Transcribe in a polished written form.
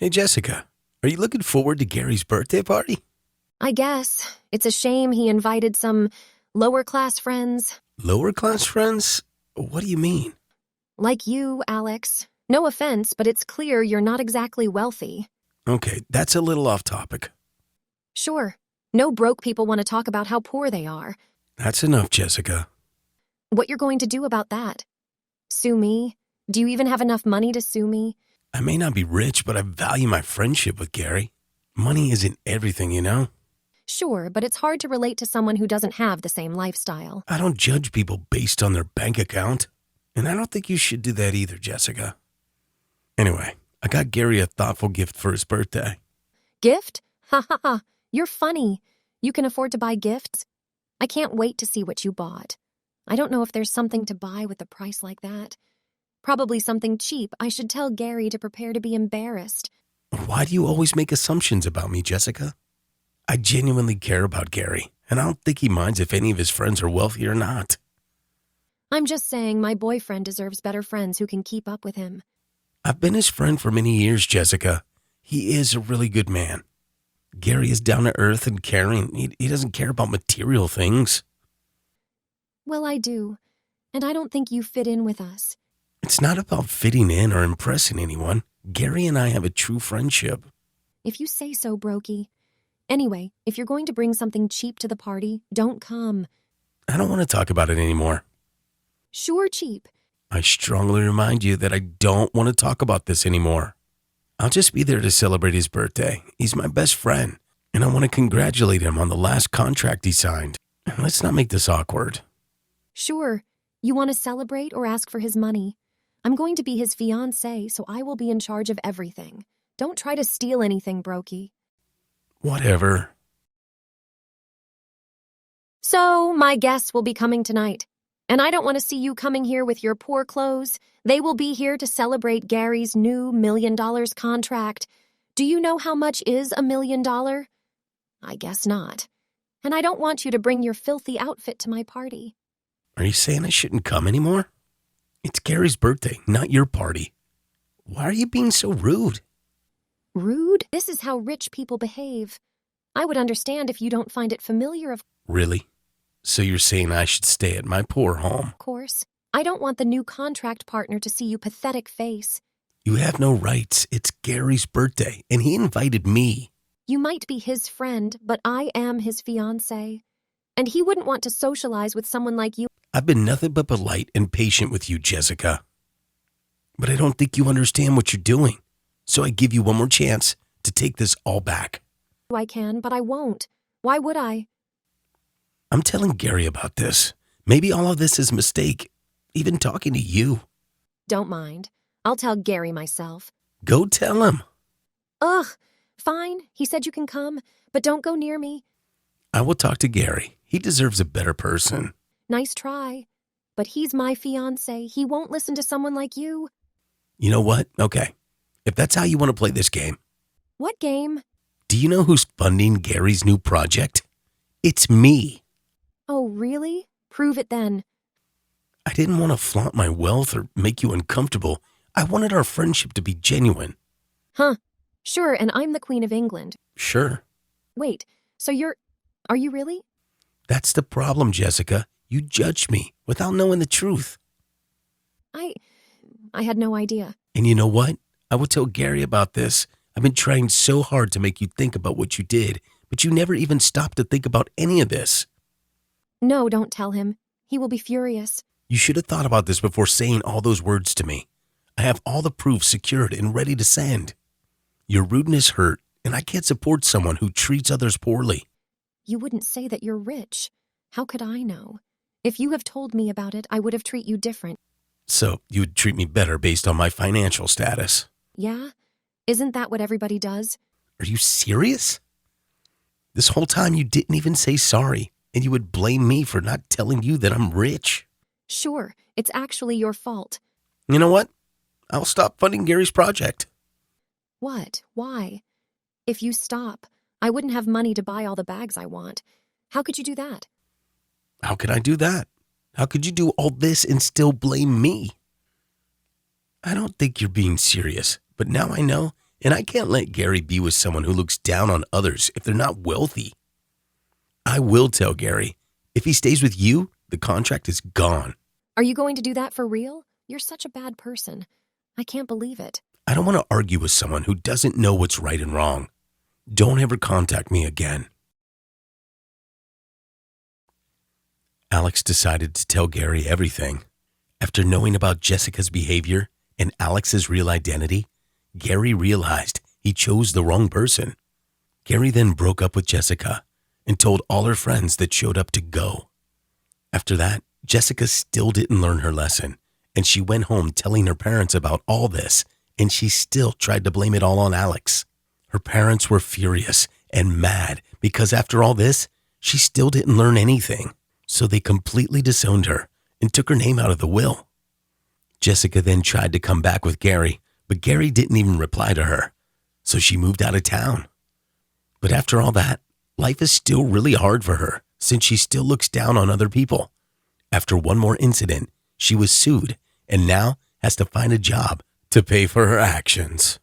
Hey, Jessica, are you looking forward to Gary's birthday party? I guess. It's a shame he invited some lower-class friends. Lower class friends? What do you mean? Like you, Alex. No offense, but it's clear you're not exactly wealthy. Okay, that's a little off topic. Sure, no broke people want to talk about how poor they are. That's enough, Jessica. What you're going to do about that? Sue me? Do you even have enough money to sue me? I may not be rich, but I value my friendship with Gary. Money isn't everything, you know? Sure, but it's hard to relate to someone who doesn't have the same lifestyle. I don't judge people based on their bank account. And I don't think you should do that either, Jessica. Anyway, I got Gary a thoughtful gift for his birthday. Gift? Ha ha ha. You're funny. You can afford to buy gifts? I can't wait to see what you bought. I don't know if there's something to buy with a price like that. Probably something cheap. I should tell Gary to prepare to be embarrassed. Why do you always make assumptions about me, Jessica? I genuinely care about Gary, and I don't think he minds if any of his friends are wealthy or not. I'm just saying my boyfriend deserves better friends who can keep up with him. I've been his friend for many years, Jessica. He is a really good man. Gary is down to earth and caring. He doesn't care about material things. Well, I do. And I don't think you fit in with us. It's not about fitting in or impressing anyone. Gary and I have a true friendship. If you say so, Brokey. Anyway, if you're going to bring something cheap to the party, don't come. I don't want to talk about it anymore. Sure, cheap. I strongly remind you that I don't want to talk about this anymore. I'll just be there to celebrate his birthday. He's my best friend, and I want to congratulate him on the last contract he signed. Let's not make this awkward. Sure. You want to celebrate or ask for his money? I'm going to be his fiancé, so I will be in charge of everything. Don't try to steal anything, Brokey. Whatever. So, my guests will be coming tonight. And I don't want to see you coming here with your poor clothes. They will be here to celebrate Gary's new $1 million contract. Do you know how much is $1 million? I guess not. And I don't want you to bring your filthy outfit to my party. Are you saying I shouldn't come anymore? It's Gary's birthday, not your party. Why are you being so rude? Rude? This is how rich people behave. I would understand if you don't find it familiar, of Really? So you're saying I should stay at my poor home? course. I don't want the new contract partner to see your pathetic face. You have no rights. It's Gary's birthday, and he invited me. You might be his friend, but I am his fiancé. And he wouldn't want to socialize with someone like you. I've been nothing but polite and patient with you, Jessica. But I don't think you understand what you're doing. So I give you one more chance to take this all back. I can, but I won't. Why would I? I'm telling Gary about this. Maybe all of this is a mistake. Even talking to you. Don't mind. I'll tell Gary myself. Go tell him. Ugh, fine. He said you can come, but don't go near me. I will talk to Gary. He deserves a better person. Nice try. But he's my fiancé. He won't listen to someone like you. You know what? Okay. If that's how you want to play this game. What game? Do you know who's funding Gary's new project? It's me. Oh, really? Prove it then. I didn't want to flaunt my wealth or make you uncomfortable. I wanted our friendship to be genuine. Huh. Sure, and I'm the Queen of England. Sure. Wait, so are you really? That's the problem, Jessica. You judged me without knowing the truth. I had no idea. And you know what? I will tell Gary about this. I've been trying so hard to make you think about what you did, but you never even stopped to think about any of this. No, don't tell him. He will be furious. You should have thought about this before saying all those words to me. I have all the proof secured and ready to send. Your rudeness hurt, and I can't support someone who treats others poorly. You wouldn't say that you're rich. How could I know? If you have told me about it, I would have treated you different. So you would treat me better based on my financial status. Yeah? Isn't that what everybody does? Are you serious? This whole time you didn't even say sorry, and you would blame me for not telling you that I'm rich. Sure, it's actually your fault. You know what? I'll stop funding Gary's project. What? Why? If you stop, I wouldn't have money to buy all the bags I want. How could you do that? How could I do that? How could you do all this and still blame me? I don't think you're being serious, but now I know And I can't let Gary be with someone who looks down on others if they're not wealthy. I will tell Gary, if he stays with you, the contract is gone. Are you going to do that for real? You're such a bad person. I can't believe it. I don't want to argue with someone who doesn't know what's right and wrong. Don't ever contact me again. Alex decided to tell Gary everything. After knowing about Jessica's behavior and Alex's real identity, Gary realized he chose the wrong person. Gary then broke up with Jessica and told all her friends that showed up to go. After that, Jessica still didn't learn her lesson, and she went home telling her parents about all this, and she still tried to blame it all on Alex. Her parents were furious and mad because after all this, she still didn't learn anything, so they completely disowned her and took her name out of the will. Jessica then tried to come back with Gary, but Gary didn't even reply to her, so she moved out of town. But after all that, life is still really hard for her since she still looks down on other people. After one more incident, she was sued and now has to find a job to pay for her actions.